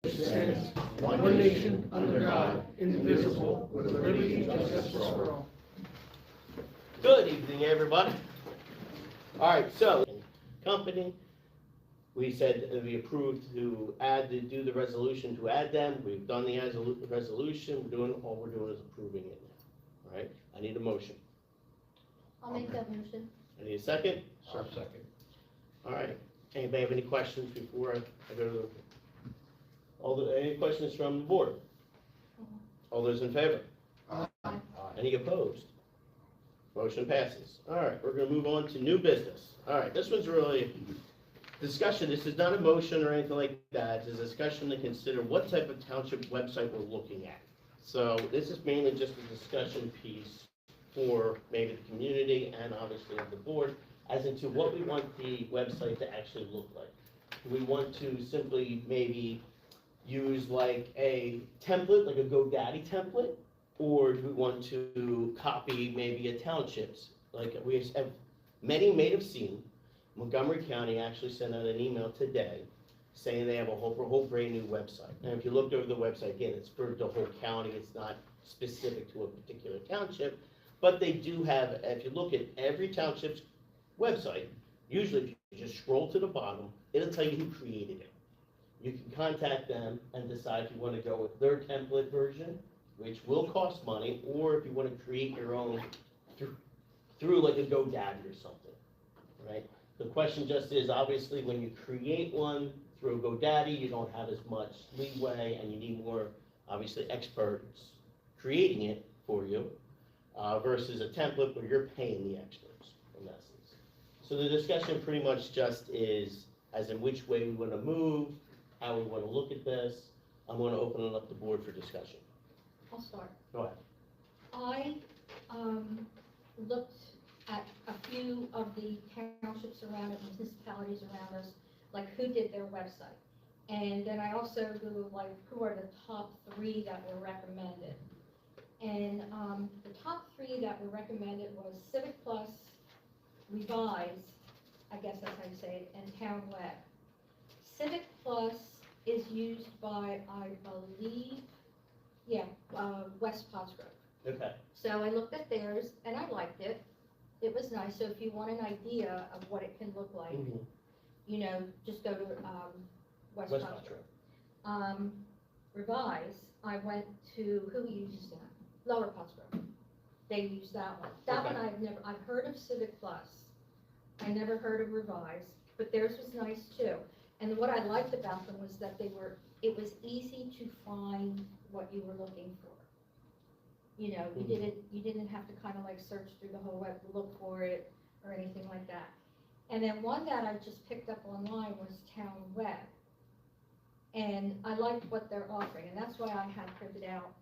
stands, one nation, under God, indivisible, with liberty and justice for all. Good evening, everybody. All right, so, company, we said that we approved to do the resolution to add them. We've done the resolution. All we're doing is approving it now. All right, I need a motion. I'll make that motion. I need a second. Second. All right, anybody have any questions before I go to any questions from the board? All those in favor? Aye. Any opposed? Motion passes. All right, we're gonna move on to new business. All right, this one's really discussion. This is not a motion or anything like that. It's a discussion to consider what type of township website we're looking at. So this is mainly just a discussion piece for maybe the community and obviously of the board as into what we want the website to actually look like. Do we want to simply maybe use like a template, like a GoDaddy template? Or do we want to copy maybe a township's? Like we have, many may have seen, Montgomery County actually sent out an email today saying they have a whole brand new website. And if you looked over the website, again, it's for the whole county, it's not specific to a particular township, but they do have, if you look at every township's website, usually if you just scroll to the bottom, it'll tell you who created it. You can contact them and decide if you want to go with their template version, which will cost money, or if you want to create your own through like a GoDaddy or something, right? The question just is, obviously, when you create one through GoDaddy, you don't have as much leeway, and you need more, obviously, experts creating it for you, versus a template where you're paying the experts, in essence. So the discussion pretty much just is, as in which way we want to move, how we want to look at this. I'm going to open it up the board for discussion. I'll start. Go ahead. I looked at a few of the townships around us, municipalities around us, like who did their website. And then I also Googled like who are the top 3 that were recommended. And the top 3 that were recommended was Civic Plus, Revise, I guess that's how you say it, and Town Web. Civic Plus is used by, I believe, West Pottsgrove. Okay. So I looked at theirs and I liked it. It was nice. So if you want an idea of what it can look like, Mm-hmm. you know, just go to West Pottsgrove. Revise, I went to, who uses that? Lower Pottsgrove. They use that one. That Okay. one I've heard of Civic Plus. I never heard of Revise, but theirs was nice too. And what I liked about them was that it was easy to find what you were looking for. You know, you didn't have to kind of like search through the whole web to look for it or anything like that. And then one that I just picked up online was Town Web. And I liked what they're offering, and that's why I had printed out.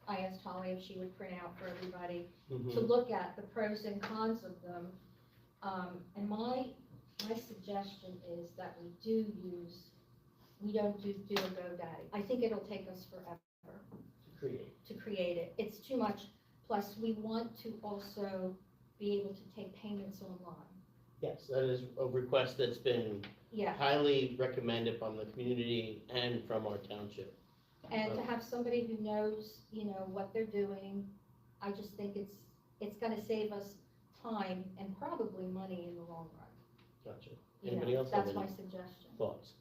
I asked Holly if she would print out for everybody to look at the pros and cons of them. And my suggestion is that we don't do a GoDaddy. I think it'll take us forever to create it. It's too much. Plus, we want to also be able to take payments online. Yes, that is a request that's been highly recommended from the community and from our township. And to have somebody who knows, you know, what they're doing, I just think it's going to save us time and probably money in the long run. Gotcha. Anybody else? That's my suggestion. Thoughts?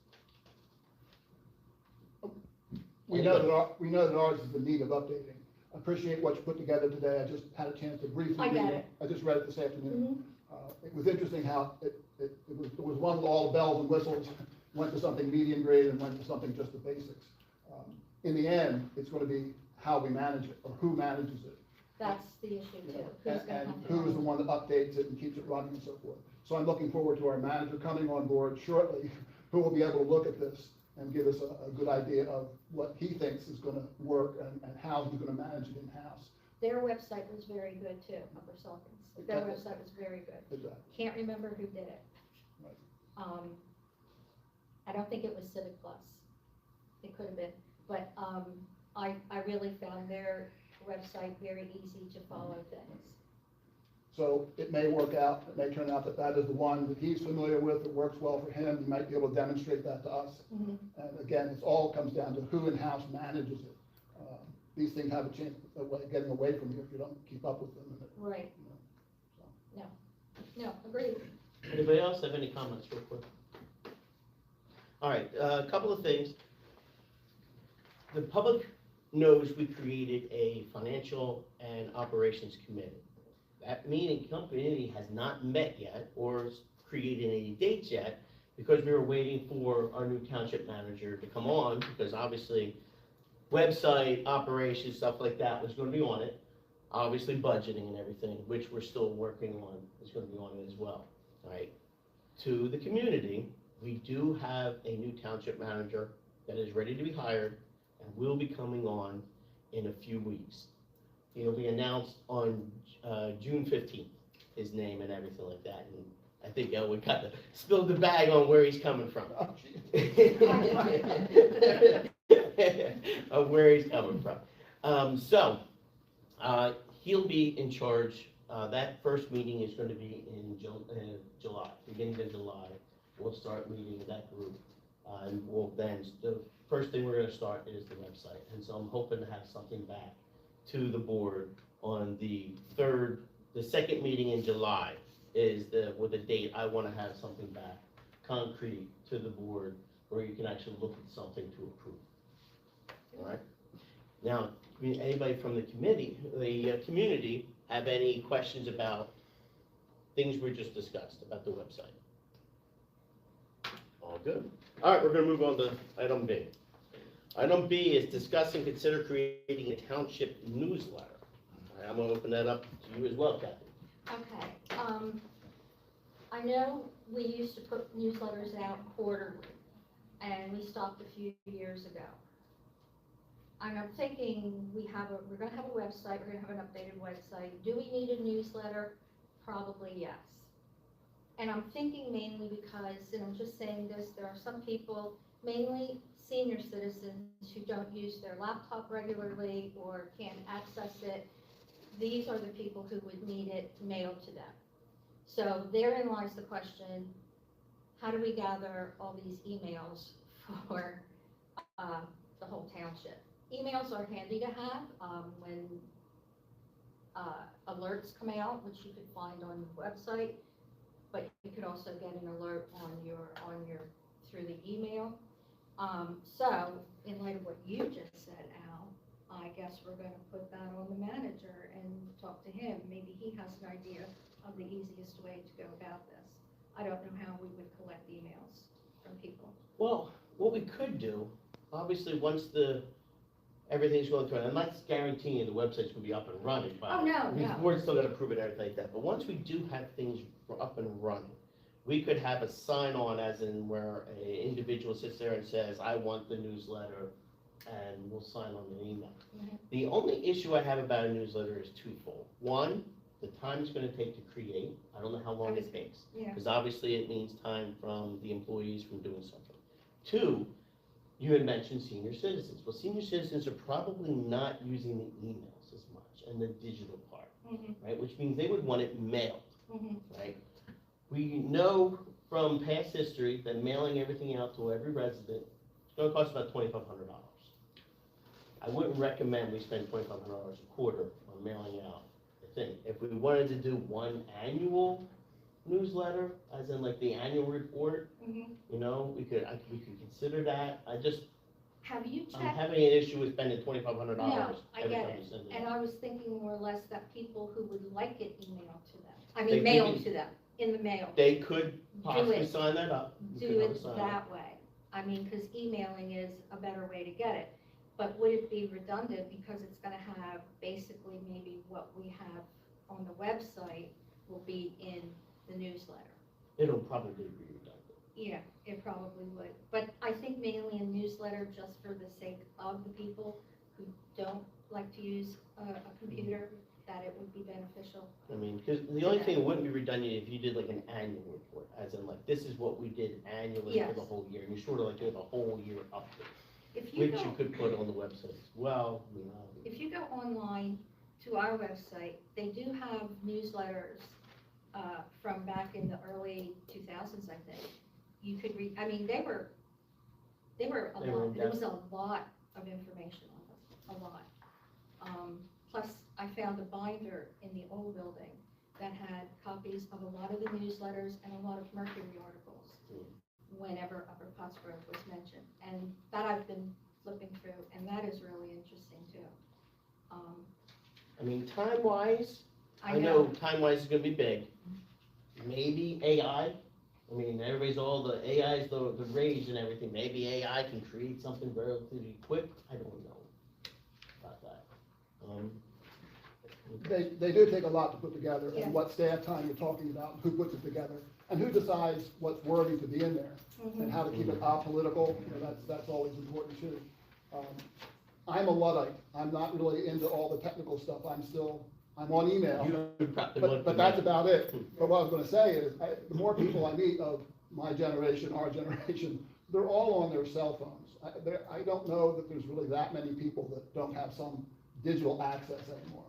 We know that ours is in need of updating. I appreciate what you put together today. I just had a chance to briefly read it. I just read it this afternoon. It was interesting how it was one with all the bells and whistles, went to something medium grade and went to something just the basics. In the end, it's going to be how we manage it or who manages it. That's the issue too. And who is the one that updates it and keeps it running and so forth. So I'm looking forward to our manager coming on board shortly, who will be able to look at this and give us a good idea of what he thinks is going to work and how he's going to manage it in-house. Their website was very good too, Upper Sulkins. Their website was very good. Exactly. Can't remember who did it. Right. I don't think it was Civic Plus. It could have been. But I really found their website very easy to follow things. So it may work out, it may turn out that that is the one that he's familiar with, that works well for him, he might be able to demonstrate that to us. Mhm. And again, it all comes down to who in-house manages it. These things have a chance of getting away from you if you don't keep up with them. And Right, you know, no, agreed. Anybody else have any comments real quick? All right, a couple of things. The public knows we created a financial and operations committee. That meeting company has not met yet or created any dates yet because we were waiting for our new township manager to come on, because obviously website, operations, stuff like that was gonna be on it. Obviously budgeting and everything, which we're still working on, is gonna be on it as well, all right? To the community, we do have a new township manager that is ready to be hired and will be coming on in a few weeks. He'll be announced on June 15th, his name and everything like that, and I think Elwood kind of spilled the bag on where he's coming from. Oh, geez. Of where he's coming from. He'll be in charge. That first meeting is going to be in July, beginning of July. We'll start meeting that group. And we'll then, the first thing we're going to start is the website. And so I'm hoping to have something back to the board on the second meeting in July is with the date. I want to have something back, concrete, to the board where you can actually look at something to approve. All right. Now, anybody from the community have any questions about things we just discussed about the website? All good. All right, we're going to move on to item B. Item B is discuss and consider creating a township newsletter. All right, I'm going to open that up to you as well, Kathy. Okay, I know we used to put newsletters out quarterly, and we stopped a few years ago. And I'm thinking we're gonna have a website, we're gonna have an updated website. Do we need a newsletter? Probably yes. And I'm thinking mainly because, and I'm just saying this, there are some people, mainly senior citizens, who don't use their laptop regularly or can't access it. These are the people who would need it mailed to them. So therein lies the question, how do we gather all these emails for the whole township? Emails are handy to have when alerts come out, which you could find on the website, but you could also get an alert on your through the email. So in light of what you just said, Al, I guess we're going to put that on the manager and talk to him. Maybe he has an idea of the easiest way to go about this. I don't know how we would collect emails from people. Well, what we could do, obviously, once everything's going through, and I'm not guaranteeing the website's going to be up and running, but Oh, no, the no. board's still got to approve it and everything like that. But once we do have things up and running, we could have a sign-on, as in where an individual sits there and says, I want the newsletter, and we'll sign on the email. Mm-hmm. The only issue I have about a newsletter is twofold. One, the time it's going to take to create. I don't know how long it takes. Yeah. Because obviously it means time from the employees from doing something. Two, you had mentioned senior citizens. Well, senior citizens are probably not using the emails as much and the digital part, Mm-hmm. right? Which means they would want it mailed, Mm-hmm. right? We know from past history that mailing everything out to every resident is going to cost about $2,500. I wouldn't recommend we spend $2,500 a quarter on mailing out the thing. If we wanted to do one annual newsletter, as in like the annual report, Mm-hmm. you know, we could consider that. Have you I'm checked? having an issue with spending $2,500 No, I every get time it. you send it. And I was thinking more or less that people who would like it emailed to them. I They mean, could mailed be- to them, in the mail. They could possibly it. sign that up. You Do could have it sign that way. I mean, because emailing is a better way to get it. But would it be redundant because it's gonna have basically maybe what we have on the website will be in the newsletter? It'll probably be redundant. Yeah, it probably would. But I think mainly a newsletter just for the sake of the people who don't like to use a computer, that it would be beneficial. I mean, because the only thing that wouldn't be redundant if you did like an annual report, as in like, this is what we did annually for Yes. the whole year. And you sort of like do the whole year update, If you which go, you could put on the website as well, you know. if you go online to our website, they do have newsletters, from back in the early 2000s, I think. You could read, I mean, they were They were there in-depth. was a lot of information on them, a lot. Plus, I found a binder in the old building that had copies of a lot of the newsletters and a lot of Mercury articles whenever Upper Pottsgrove was mentioned. And that I've been flipping through, and that is really interesting too. I mean, time-wise, I I know time-wise is gonna be big. Maybe AI, I mean, everybody's all the AI's the rage and everything, maybe AI can create something relatively quick, I don't know about that. They do take a lot to put together, Yeah. and what staff time you're talking about, who puts it together, and who decides what's worthy to be in there, and how to keep it apolitical, you know, that's always important too. I'm a Luddite, I'm not really into all the technical stuff, I'm on email, but that's about it. But what I was gonna say is, the more people I meet of my generation, our generation, they're all on their cell phones. I don't know that there's really that many people that don't have some digital access anymore.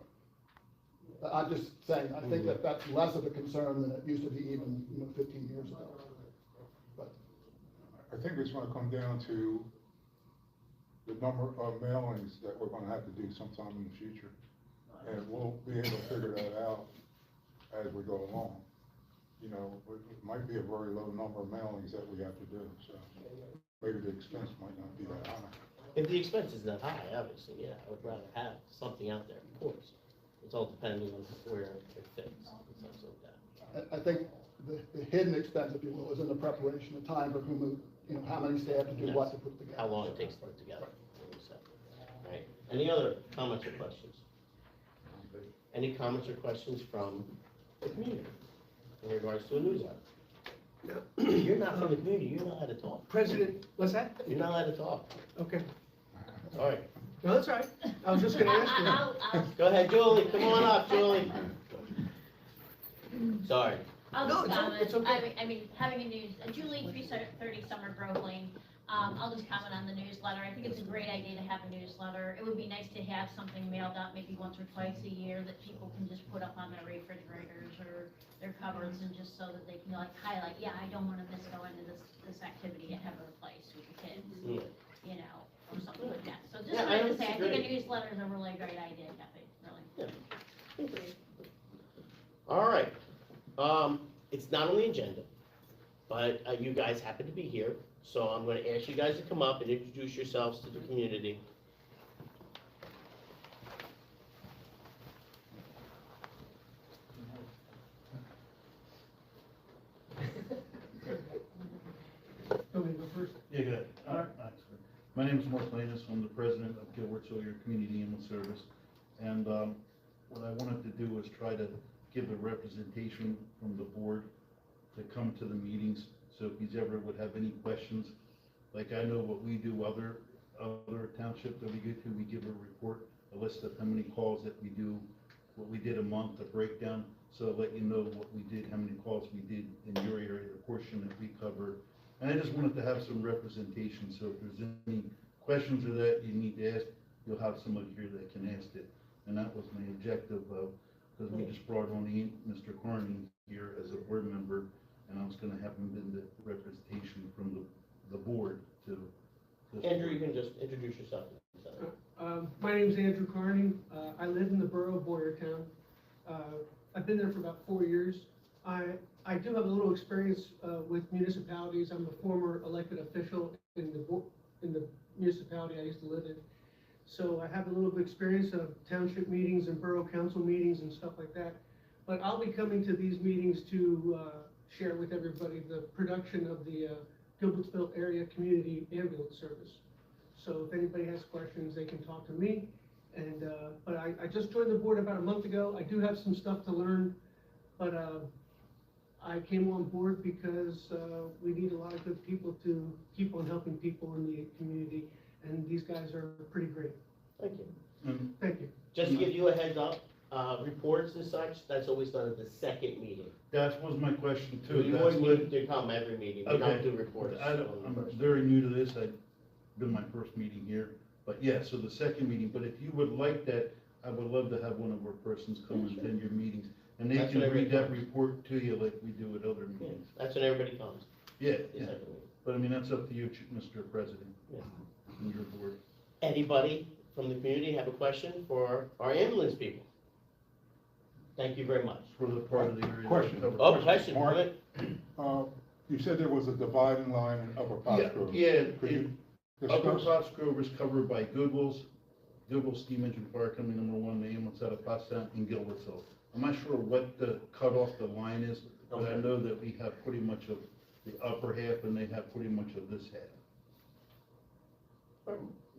I'm just saying, I think that that's less of a concern than it used to be even, 15 years ago. But I think it's gonna come down to the number of mailings that we're gonna have to do sometime in the future. And we'll be able to figure that out as we go along. You know, it might be a very low number of mailings that we have to do, so maybe the expense might not be that high. If the expense is that high, obviously, yeah, I would rather have something out there, of course. It's all depending on where it fits and stuff like that. I think the hidden expense, if you will, is in the preparation, the time for whom, how many staff to do what to put together. How long it takes to put together. Right. Any other comments or questions? Any comments or questions from the community in regards to a newsletter? No. You're not from the community, you're not allowed to talk. President, what's that? You're not allowed to talk. Okay. Sorry. No, that's all right. I was just gonna ask you. Go ahead, Julie, come on up, Julie. Sorry. I'll No, just it's comment, it's okay. I mean, having Julie, 330 Summer Grove Lane, I'll just comment on the newsletter. I think it's a great idea to have a newsletter. It would be nice to have something mailed out maybe once or twice a year that people can just put up on their refrigerators or their cupboards, and just so that they can like highlight, yeah, I don't wanna miss going to this activity at Heather Place with the kids, you know, or something like that. So just Yeah, I wanted to say, I think a disagree. newsletter is a really great idea, Kathy, really. All right. It's not on the agenda, but you guys happen to be here, so I'm gonna ask you guys to come up and introduce yourselves to the community. Want me to go first? Yeah, go ahead. All right. My name is Mark Lanus. I'm the president of Gilbert Sawyer Community Animal Service. And what I wanted to do was try to give a representation from the board to come to the meetings. So if you ever would have any questions, like I know what we do, other townships that we go to, we give a report, a list of how many calls that we do, what we did a month, a breakdown. So let you know what we did, how many calls we did in your area, the portion that we cover. And I just wanted to have some representation, so if there's any questions or that you need to ask, you'll have somebody here that can ask it. And that was my objective, because we just brought on Mr. Carney here as a board member, and I was gonna have him in the representation from the board to. Andrew, you can just introduce yourself. My name's Andrew Carney. I live in the borough of Boyertown. I've been there for about 4 years. I do have a little experience with municipalities. I'm a former elected official in the municipality I used to live in. So I have a little bit of experience of township meetings and borough council meetings and stuff like that. But I'll be coming to these meetings to share with everybody the production of the Gilbertsville Area Community Ambulance Service. So if anybody has questions, they can talk to me. And but I just joined the board about a month ago. I do have some stuff to learn, but I came on board because we need a lot of good people to keep on helping people in the community, and these guys are pretty great. Thank you. Thank you. Just to give you a heads up, reports and such, that's always done at the second meeting. That was my question too. You That's always what- need to come every meeting, we don't do reports. I'm very new to this, I've been my first meeting here, but yeah, so the second meeting, but if you would like that, I would love to have one of our persons come and attend your meetings, and they That's can what read that everybody- report to you like we do at other Yeah, meetings. that's when everybody comes. Yeah, is yeah, that what- but I mean, that's up to you, Mr. President, Yeah. and your board. Anybody from the community have a question for our ambulance people? Thank you very much. For the part of the area. Question. Oh, question, Mark? comment? You said there was a dividing line in Upper Pottsgrove. Yeah, Could you Upper discuss? Pottsgrove is covered by Goodwill's Steam Engine Fire Company #1, the ambulance out of Pottstown, and Gilbertsville. I'm not sure what the cutoff the line is, but I Okay. know that we have pretty much of the upper half, and they have pretty much of this half.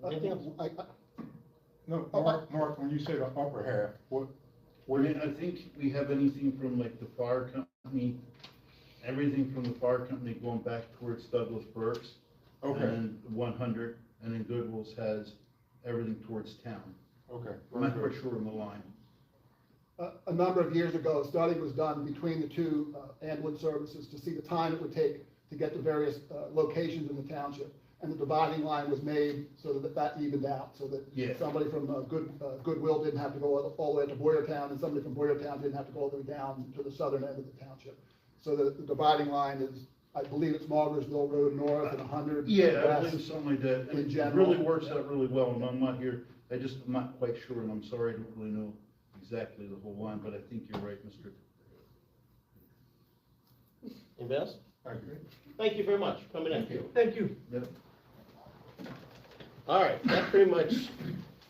Anything else? No, Oh, Mark, when you say the upper half, what, I where do mean, you, I think we have anything from like the fire company, everything from the fire company going back towards Douglas Burke's. okay, And 100, and then Goodwill's has everything towards town. okay. I'm not quite sure on the line. A number of years ago, a study was done between the two ambulance services to see the time it would take to get to various locations in the township. And the dividing line was made so that that evened out, so Yeah. that somebody from Goodwill didn't have to go all the way to Boyertown, and somebody from Boyertown didn't have to go all the way down to the southern end of the township. So the dividing line is, I believe it's Margarettsville Road North and 100 Yeah, I west. believe something like that. And In it general. really works out really well, and I'm not here, I'm not quite sure, and I'm sorry, I don't really know exactly the whole line, but I think you're right, Mr. Anybody else? Thank you. Thank you very much for coming in. Thank you. Yep. All right, that pretty much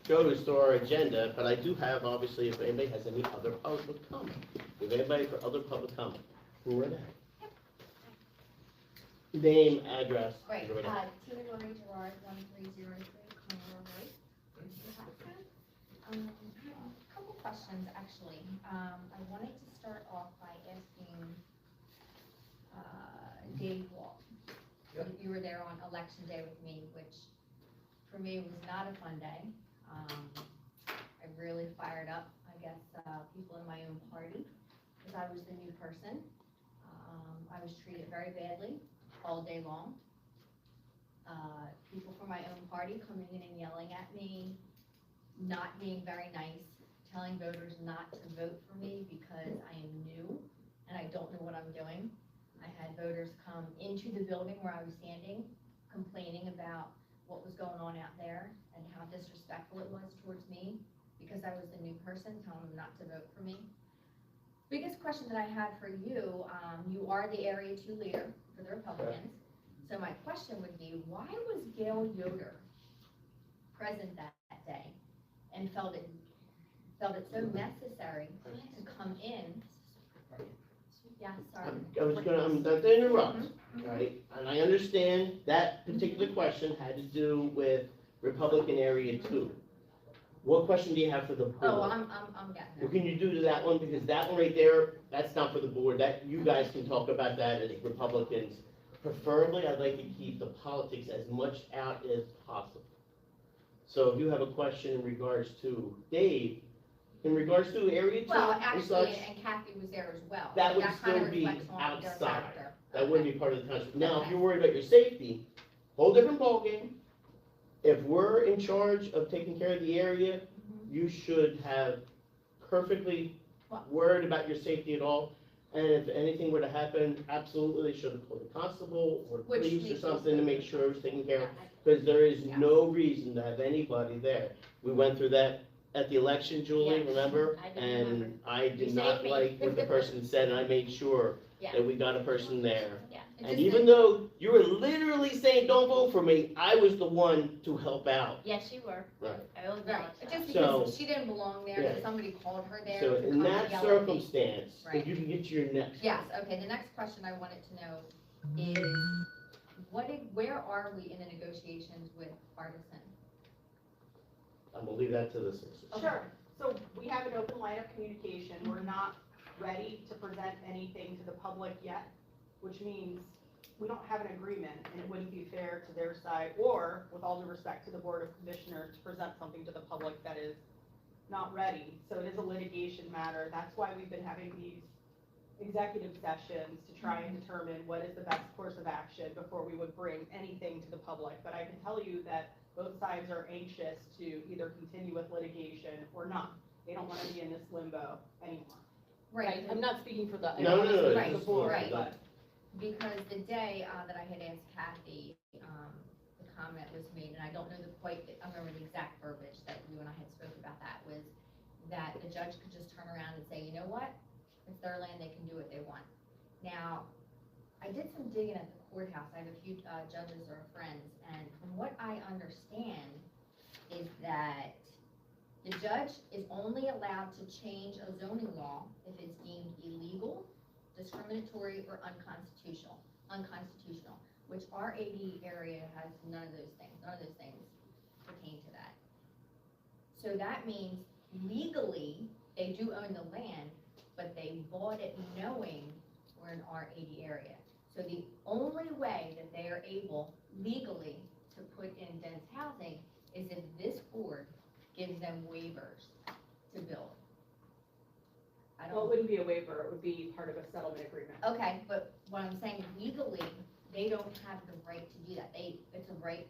goes to our agenda, but I do have, obviously, if anybody has any other public comment. If anybody for other public comment, who are that? Name, address. Right, who are that? Tina Lori Gerard, 1303 Conroe Road. A couple questions, actually. I wanted to start off by asking, Dave Wall. You were there on election day with me, which for me was not a fun day. I really fired up, I guess, people in my own party, because I was the new person. I was treated very badly all day long. People from my own party coming in and yelling at me, not being very nice, telling voters not to vote for me because I am new and I don't know what I'm doing. I had voters come into the building where I was standing, complaining about what was going on out there and how disrespectful it was towards me because I was the new person, telling them not to vote for me. Biggest question that I had for you, you are the Area 2 leader for the Republicans. So my question would be, why was Gail Yoder present that day and felt it so necessary to come in? Yeah, sorry. I was gonna, I'm not to interrupt, right? And I understand that particular question had to do with Republican Area 2. What question do you have for the board? Oh, I'm getting there. What can you do to that one? Because that one right there, that's not for the board. That, you guys can talk about that as Republicans. Preferably, I'd like to keep the politics as much out as possible. So if you have a question in regards to Dave, in regards to Area 2 Well, and actually, such, and Kathy was there as well. That so would kind still of be reflects on their outside. character. that wouldn't be part of the township. Now, if you're worried about your safety, whole different ballgame. If we're in charge of taking care of the area, you should have perfectly worried about your safety at all. And if anything were to happen, absolutely, they should have called the constable or Which police or makes something to make sure it was taken care of. Yeah, Because there is Yeah. no reason to have anybody there. We went through that at the election, Julie, Yes, remember? I do remember. And I You did not saved me. like what the person said, and I made sure Yeah. that we got a person there. Yeah. It And just even though you were literally saying, don't vote for me, I was the one to help out. Yes, you were. Right. I will Right, acknowledge just that. because So- she didn't belong there, Yeah. so somebody called her there So to in come that yell at me. circumstance, Right. if you can get to your next. Yes, okay, the next question I wanted to know is, where are we in the negotiations with Artisan? I'm gonna leave that to the citizens. Sure, so we have an open line of communication, we're not ready to present anything to the public yet, which means we don't have an agreement, and it wouldn't be fair to their side, or, with all due respect to the Board of Commissioners, to present something to the public that is not ready, so it is a litigation matter, that's why we've been having these executive sessions to try and determine what is the best course of action before we would bring anything to the public, but I can tell you that both sides are anxious to either continue with litigation or not. They don't wanna be in this limbo anymore. Right, I'm not speaking for the, No, no, no, Right, the just- board, right. but. because the day, that I had asked Kathy, the comment was made, and I don't know I don't remember the exact verbiage that you and I had spoke about that, was that the judge could just turn around and say, you know what? It's their land, they can do what they want. Now, I did some digging at the courthouse, I have a few, judges or friends, and from what I understand is that the judge is only allowed to change a zoning law if it's deemed illegal, discriminatory, or unconstitutional, which our AD area has none of those things pertain to that. So that means legally, they do own the land, but they bought it knowing we're in our AD area. So the only way that they are able legally to put in dense housing is if this board gives them waivers to build. I Well, it don't, wouldn't be a waiver, it would be part of a settlement agreement. okay, but what I'm saying legally, they don't have the right to do that. It's a right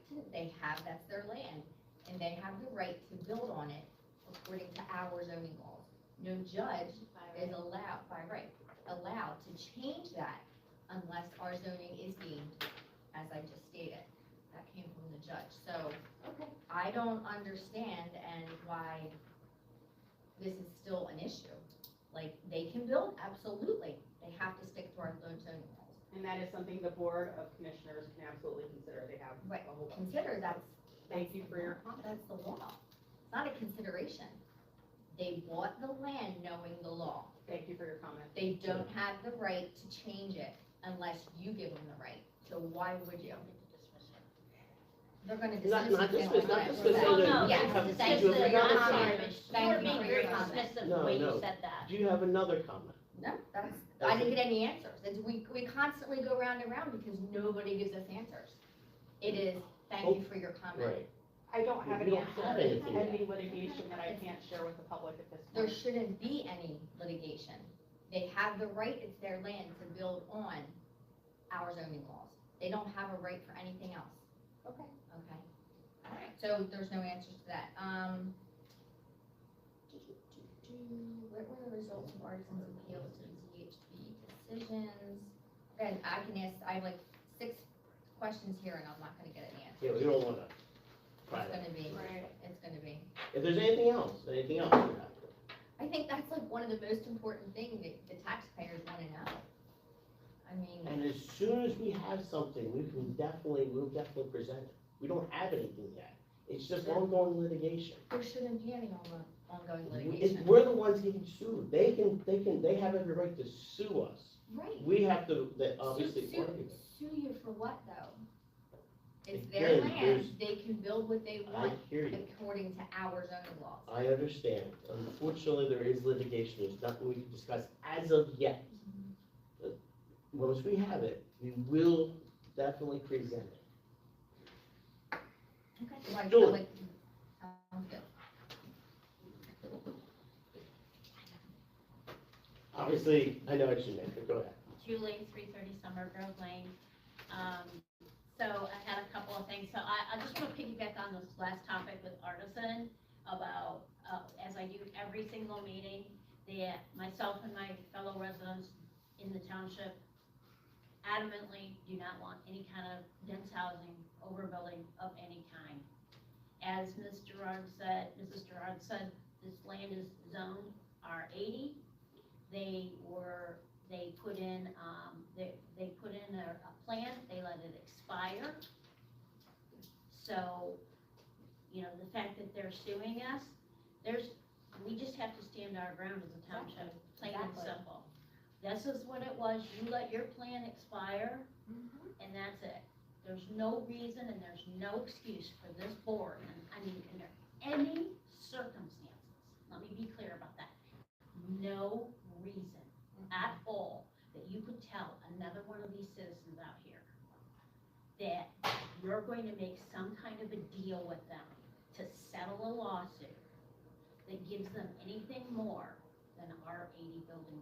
that's their land, and they have the right to build on it according to our zoning laws. No judge is allowed to change that unless our zoning is deemed, as I just stated. That came from the judge, so I don't understand and why this is still an issue. Like, they can build, absolutely, they have to stick to our zoning laws. And that is something the Board of Commissioners can absolutely consider, they have Right, a whole bunch. consider Thank you for your comment. That's the law, it's not a consideration. They bought the land knowing the law. Thank you for your comment. They don't have the right to change it unless you give them the right, so why would you? They're gonna dismiss Not it. they don't dismiss, not want it. dismiss, Okay. no, no, no, you Yes, have- thank you you have for your another comment. comment. Thank You're you being for very your comment. dismissive the No, way no. you said that. Do you have another comment? No, I didn't get any answers. We constantly go round and round because nobody gives us answers. It is, thank you for your comment. Right. I don't have We any don't answer, have it's anything yet. pending litigation that I can't share with the public at this There point. shouldn't be any litigation. They have the right, it's their land to build on our zoning laws. They don't have a right for anything else. Okay. Okay. All right, so there's no answers to that. What were the results of artisans' appeals to the ZHB decisions? And I can ask, I have like 6 questions here and I'm not gonna get an answer. Yeah, we don't wanna try It's that. gonna be, Right. it's gonna be. If there's anything else you have. I think that's like one of the most important things that the taxpayers wanna know. I mean, And as soon as we have something, we'll definitely present it. We don't have anything yet. It's just ongoing litigation. there shouldn't be any ongoing It's, litigation. we're the ones getting sued. They have every right to sue us. Right. We have to, obviously, Sue argue. sue you for what, though? It's their Again, there's- land, they can build what they I want hear you. according to our zoning laws. I understand. Unfortunately, there is litigation. There's nothing we can discuss as of yet. But once we have it, we will definitely present it. Okay. Like, Julie. like, sounds good. Obviously, I know what you meant, but go ahead. Julie, 330 Summer Grove Lane. So I had a couple of things. So I just want to piggyback on this last topic with Artisan about, as I do every single meeting, that myself and my fellow residents in the township adamantly do not want any kind of dense housing, overbuilding of any kind. As Mrs. Gerard said, this land is zoned R80. They put in, they put in a plan, they let it expire. So, you know, the fact that they're suing us, we just have to stand our ground as a township, plain and Exactly. simple. This is what it was, you let your plan expire, and that's it. There's no reason and there's no excuse for this board, and I mean, under any circumstances, let me be clear about that. No reason at all that you could tell another one of these citizens out here that you're going to make some kind of a deal with them to settle a lawsuit that gives them anything more than our 80 building.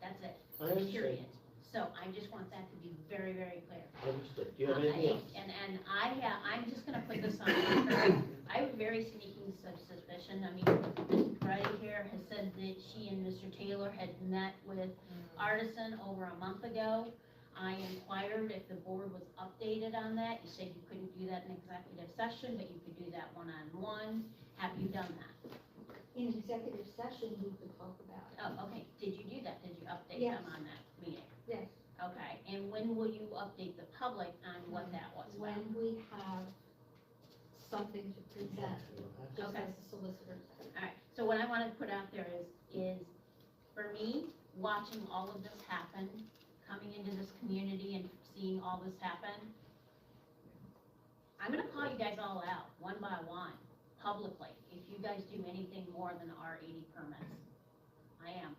That's it, I understand. period. So I just want that to be very, very clear. Understood. Do you have anything else? And I'm just gonna put this on record. I have a very sneaking suspicion. I mean, Ms. Brady here has said that she and Mr. Taylor had met with Artisan over a month ago. I inquired if the board was updated on that. You said you couldn't do that in executive session, but you could do that one-on-one. Have you done that? In executive session, we could talk about it. Oh, okay. Did you do that? Did you update Yes. them on that meeting? Yes, Okay. And when will you update the public on what that was about? when we have something to present, just Okay. as the solicitor said. All right, so what I want to put out there is, for me, watching all of this happen, coming into this community and seeing all this happen, I'm gonna call you guys all out, one by one, publicly, if you guys do anything more than R80 permits. I am.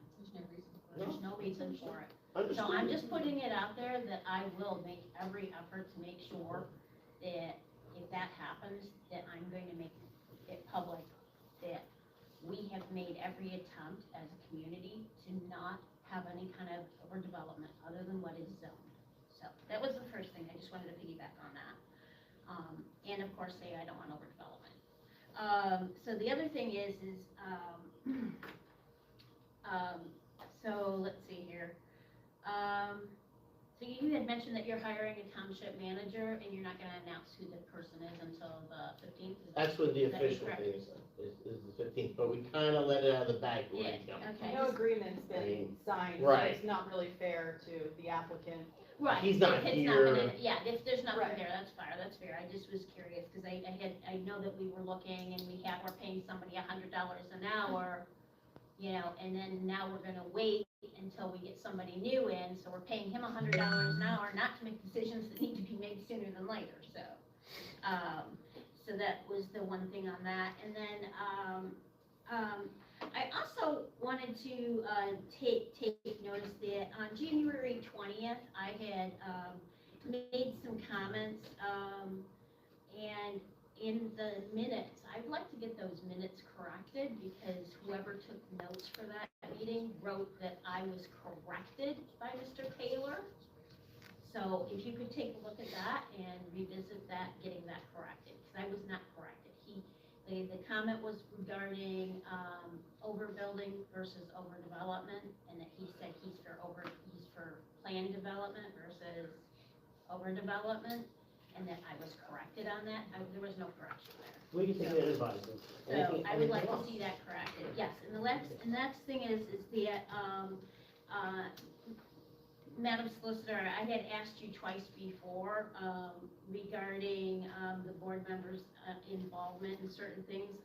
There's no reason for it. So I'm just putting it out there that I will make every effort to make sure that if that happens, that I'm going to make it public, that we have made every attempt as a community to not have any kind of overdevelopment other than what is zoned. So that was the first thing. I just wanted to piggyback on that. And of course, say I don't want overdevelopment. So the other thing is so let's see here. So you had mentioned that you're hiring a township manager and you're not gonna announce who the person is until the 15th? That's what the Is that official correct? thing is the 15th, but we kind of let it out of the bag. Yeah, right now. okay. No agreement's been signed, so Right. it's not really fair to the applicant. Right. He's not if it's here. gonna- Yeah, if there's nothing Right. there, that's fair. I just was curious, because I know that we were looking and we're paying somebody $100 an hour, you know, and then now we're gonna wait until we get somebody new in, so we're paying him $100 an hour, not to make decisions that need to be made sooner than later, so. So that was the one thing on that, and then, I also wanted to, take notice that on January 20th, I had, made some comments, and in the minutes, I'd like to get those minutes corrected, because whoever took notes for that meeting wrote that I was corrected by Mr. Taylor. So if you could take a look at that and revisit that, getting that corrected, because I was not corrected. The comment was regarding, overbuilding versus overdevelopment, and that he said he's for planned development versus overdevelopment, and that I was corrected on that. There was no correction there. We can take that advice. So I would like to see that corrected, yes. And the next thing is the, Madam Solicitor, I had asked you twice before, regarding, the board members' involvement in certain things,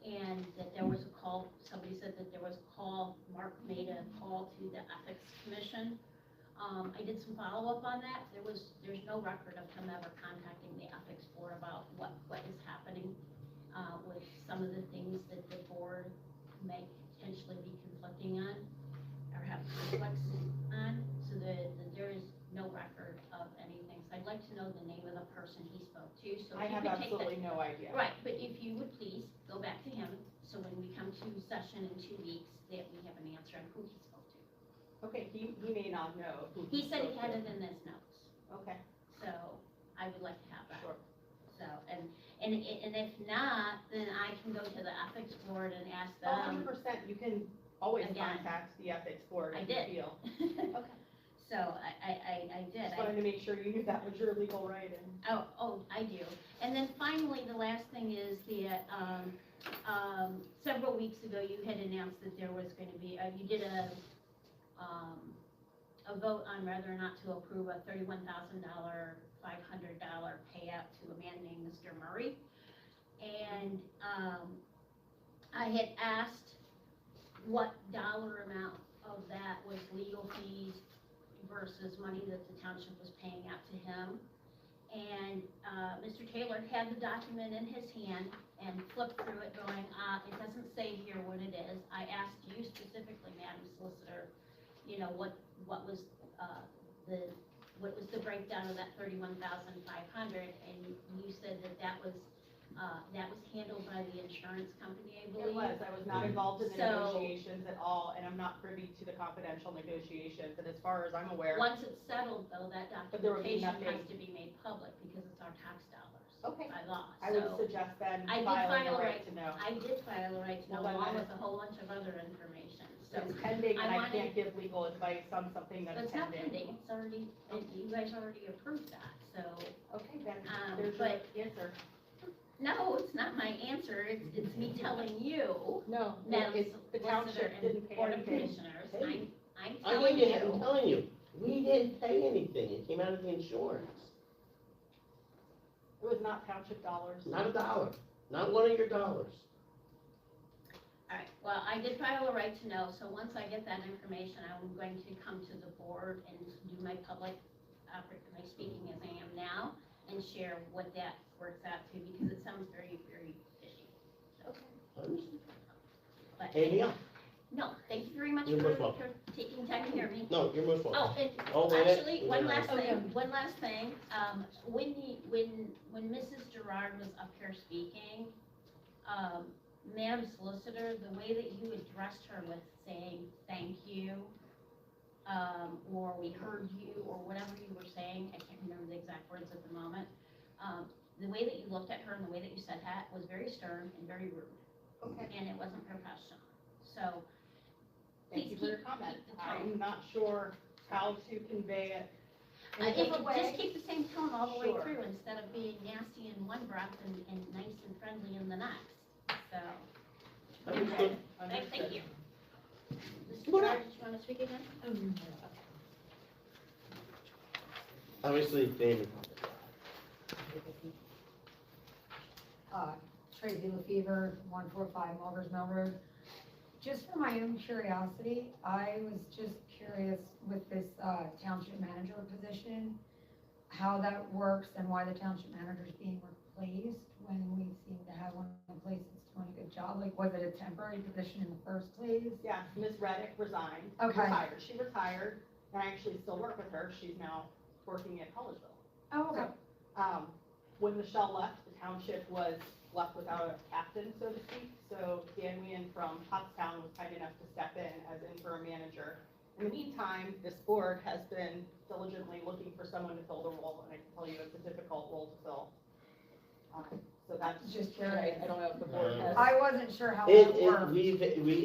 and that there was a call, somebody said that there was a call, Mark made a call to the Ethics Commission. I did some follow-up on that. There's no record of him ever contacting the Ethics Board about what is happening, with some of the things that the board may potentially be conflicting on, or have conflicts on, so that there is no record of anything. So I'd like to know the name of the person he spoke to, so I if you have could take that. absolutely no idea. Right, but if you would please go back to him, so when we come to session in 2 weeks, that we have an answer on who he spoke to. Okay, he may not know who. He said he spoke had to. it in his notes, Okay, so I would like to have that. sure. So, and if not, then I can go to the ethics board and ask them. 100%, you can always Again. contact the ethics board I if you did. feel. Okay. So I did. Just wanted to make sure you knew that was your legal right and. Oh, I do. And then finally, the last thing is several weeks ago, you had announced that there was going to be, you did a vote on whether or not to approve a $31,000, $500 payout to a man named Mr. Murray. And I had asked what dollar amount of that was legal fees versus money that the township was paying out to him. And Mr. Taylor had the document in his hand and flipped through it going, it doesn't say here what it is. I asked you specifically, Madam Solicitor, you know, what was the breakdown of that $31,500, and you said that was that was handled by the insurance company, I It believe. was, I was not involved in the So- negotiations at all, and I'm not privy to the confidential negotiations, and as far as I'm aware. Once it's settled, though, that But there would be documentation has nothing- to be made public because it's our tax dollars Okay. by law. I would So suggest then I did filing a file a right right, to know. I did file a right to know Well, then along that with a whole bunch of other information, so. It's pending, and I I wanted- can't give legal advice on something But that's it's not pending. pending, it's already, you guys already approved that, so. Okay, then, But- there's your answer. No, it's not my answer, it's me telling you, No, Madam it's, the Solicitor township and didn't pay Board of anything. Commissioners, Hey. I'm I telling ain't I'm you. telling you, we didn't pay anything, it came out of the insurance, It was not township dollars. not a dollar, not one of your dollars. Alright, well, I did file a right to know, so once I get that information, I'm going to come to the board and do my public, my speaking as I am now, and share what that works out to, because it sounds very, very fishy. Understood. But, Anything else? no, thank you very much You're most welcome. for taking time to hear me. No, you're most welcome. Oh, and Oh, wait a minute. actually, We one gotta- last thing, when Mrs. Gerard was up here speaking, Madam Solicitor, the way that you addressed her with saying thank you, or we heard you, or whatever you were saying, I can't remember the exact words at the moment, the way that you looked at her and the way that you said that was very stern and very rude, Okay, and it wasn't professional, so. thank you for your keep- comment. keep the tone. I'm not sure how to convey it in a If you different way. just keep the same tone all the way Sure. through, instead of being nasty in one breath and nice and friendly in the next, so. Understood. Thank you. Mr. What George, you wanna speak again? Obviously, David. Tracy LaFever, 145 Mulvers Mill Road. Just for my own curiosity, I was just curious with this township manager position, how that works and why the township manager is being replaced when we seem to have one in place that's doing a good job. Like, was it a temporary position in the first place? Yes, Ms. Reddick resigned. Okay. Retired. She retired, and I actually still work with her. She's now working at Collegeville. Oh, okay. When Michelle left, the township was left without a captain, so to speak. So Dan Wien from Pottstown was kind enough to step in as interim manager. In the meantime, this board has been diligently looking for someone to fill the role, and I can tell you it's a difficult role to fill. So that's Just I curious. don't know if the board has. I wasn't sure how that worked. We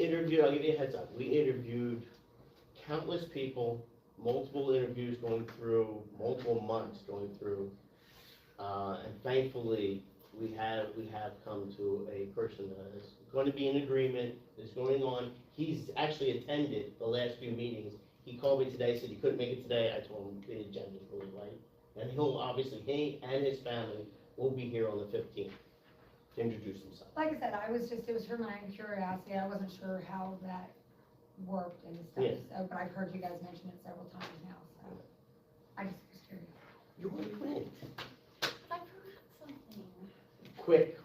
interviewed, I'll give you a heads up, we interviewed countless people, multiple interviews going through, multiple months going through. And thankfully, we have come to a person that is going to be in agreement, is going on. He's actually attended the last few meetings. He called me today, said he couldn't make it today. I told him the agenda's really light. And he'll, obviously, he and his family will be here on the 15th to introduce himself. Like I said, it was for my own curiosity. I wasn't sure how that worked and stuff. Yeah. So, but I've heard you guys mention it several times now, so I just was curious. You're going to win. I forgot something. Quick.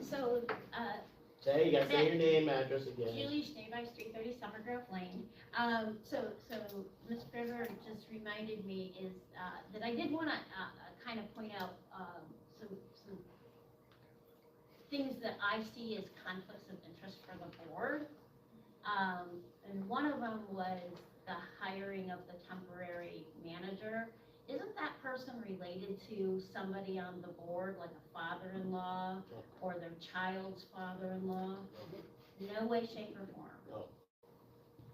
So, Say, you gotta say your name, address again. Julie Schneebeis, 330 Summer Grove Lane. So Ms. River just reminded me is, that I did wanna, kind of point out, some things that I see as conflicts of interest for the board. And one of them was the hiring of the temporary manager. Isn't that person related to somebody on the board, like a father-in-law or their child's father-in-law? No way, shape, or form? No.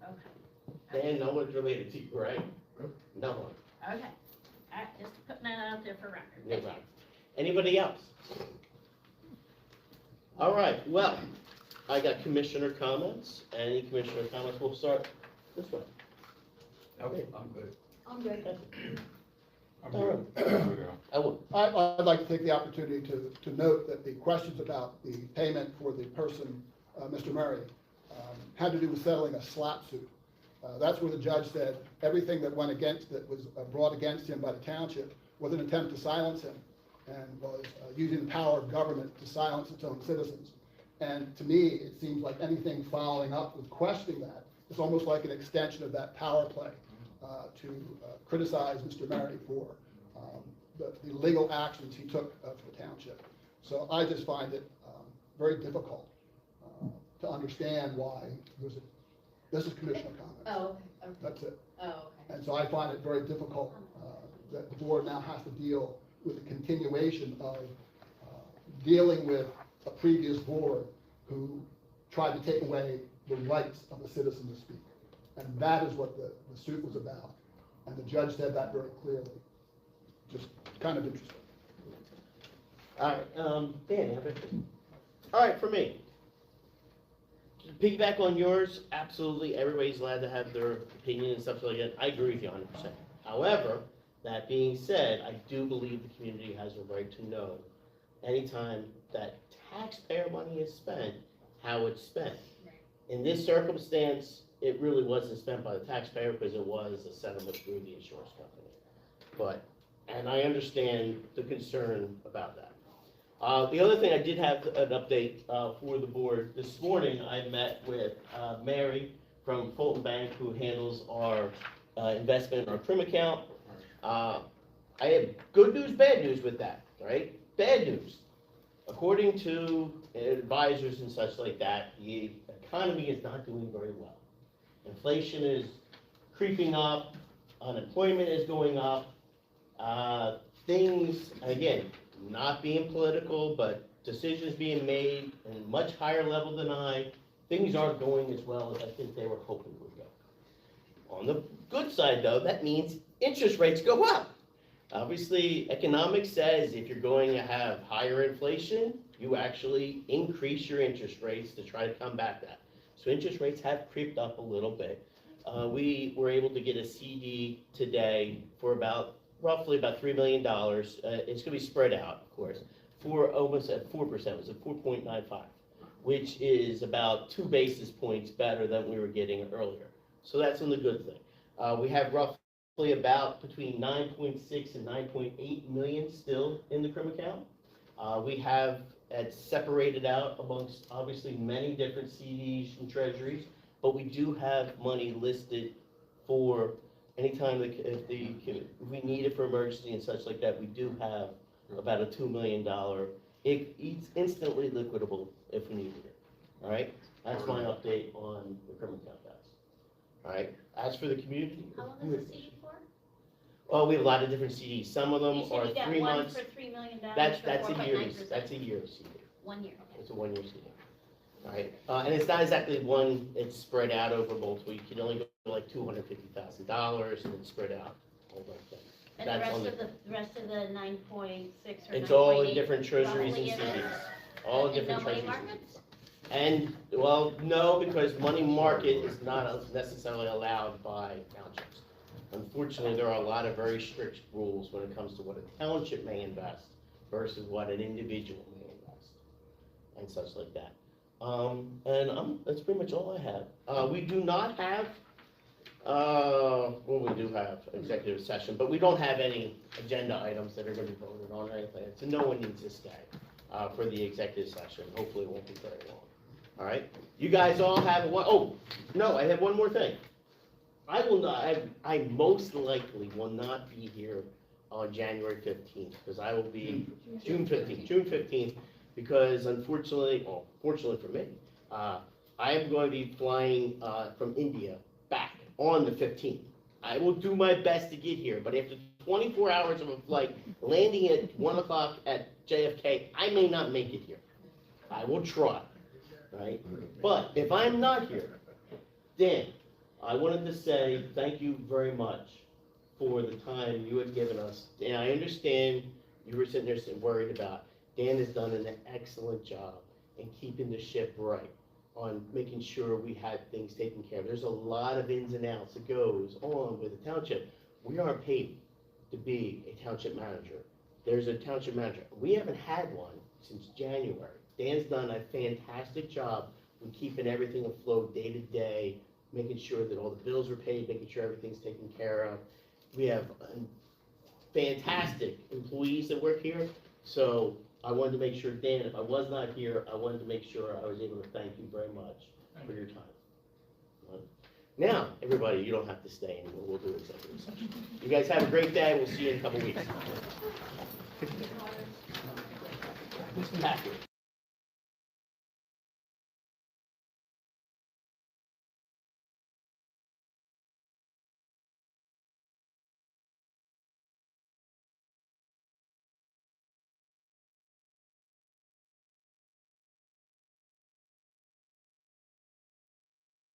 Okay, Dan, no one's related to you, right? No one. okay. All right, just putting that out there for record. No Thank you. problem. Anybody else? All right, well, I got commissioner comments. Any commissioner comments? We'll start this way. Okay, I'm good. I'm good. I'm All good. I'm good now. I will. I'd like to take the opportunity to note that the questions about the payment for the person, Mr. Murray, had to do with settling a slap suit. That's where the judge said everything that went against, that was brought against him by the township was an attempt to silence him and was using the power of government to silence its own citizens. And to me, it seems like anything following up with questioning that is almost like an extension of that power play to criticize Mr. Murray for the legal actions he took for the township. So I just find it very difficult to understand why this is commissioner comments. Oh, okay, That's it. oh, okay. And so I find it very difficult that the board now has to deal with the continuation of dealing with a previous board who tried to take away the rights of the citizen to speak. And that is what the suit was about. And the judge said that very clearly. Just kind of interesting. All right, Dan, have it. All right, for me. To piggyback on yours, absolutely, everybody's allowed to have their opinion and stuff like that. I agree with you 100%. However, that being said, I do believe the community has a right to know anytime that taxpayer money is spent, how it's spent. In this circumstance, it really wasn't spent by the taxpayer because it was a settlement through the insurance company. And I understand the concern about that. The other thing, I did have an update for the board. This morning, I met with Mary from Fulton Bank, who handles our investment in our Prim account. I have good news, bad news with that, right? Bad news. According to advisors and such like that, the economy is not doing very well. Inflation is creeping up, unemployment is going up. Things, again, not being political, but decisions being made at a much higher level than things aren't going as well as I think they were hoping would go. On the good side, though, that means interest rates go up. Obviously, economics says if you're going to have higher inflation, you actually increase your interest rates to try to combat that. So interest rates have creeped up a little bit. We were able to get a CD today for roughly about $3 million. It's going to be spread out, of course, for almost at 4%. It was at 4.95, which is about 2 basis points better than we were getting earlier. So that's on the good thing. We have roughly about between 9.6 and 9.8 million still in the Crim account. We have separated out amongst obviously many different CDs and treasuries, but we do have money listed for anytime if we need it for emergency and such like that. We do have about a $2 million. It's instantly liquidable if we needed it. All right, that's my update on the Crim account, guys. All right, as for the community. How long is the CD for? Well, we have a lot of different CDs. Some of them You said are you got 3 one months. for $3 million. That's for a 4.9%. year CD. 1 year, okay. It's a 1 year CD. All right, and it's not exactly one, it's spread out over multiple. You can only go like $250,000 and it's spread out over that. And the That's rest on of the rest of the 9.6 or 9.8? It's all in different treasuries and roughly in CDs. All in and different no money treasuries. and markets? CDs. And, well, no, because money market is not necessarily allowed by townships. Unfortunately, there are a lot of very strict rules when it comes to what a township may invest versus what an individual may invest and such like that. That's pretty much all I have. We do not have, well, we do have executive session, but we don't have any agenda items that are gonna be voted on or anything. So no one needs to stay, for the executive session. Hopefully it won't be very long. All right? You guys all have one, oh, no, I have one more thing. I will not, I most likely will not be here on January 15th, because I will be, June 15th, because unfortunately, well, fortunately for me, I am going to be flying from India back on the 15th. I will do my best to get here, but after 24 hours of a flight, landing at 1 o'clock at JFK, I may not make it here. I will try, right? But if I'm not here, Dan, I wanted to say thank you very much for the time you have given us. And I understand you were sitting there worried about. Dan has done an excellent job in keeping the ship right, on making sure we had things taken care of. There's a lot of ins and outs that goes on with the township. We aren't paid to be a township manager. There's a township manager. We haven't had one since January. Dan's done a fantastic job in keeping everything afloat day to day, making sure that all the bills are paid, making sure everything's taken care of. We have fantastic employees that work here, so I wanted to make sure, Dan, if I was not here, I wanted to make sure I was able to thank you very much for your time. Now, everybody, you don't have to stay anymore, we'll do executive session. You guys have a great day, we'll see you in a couple weeks. Patrick.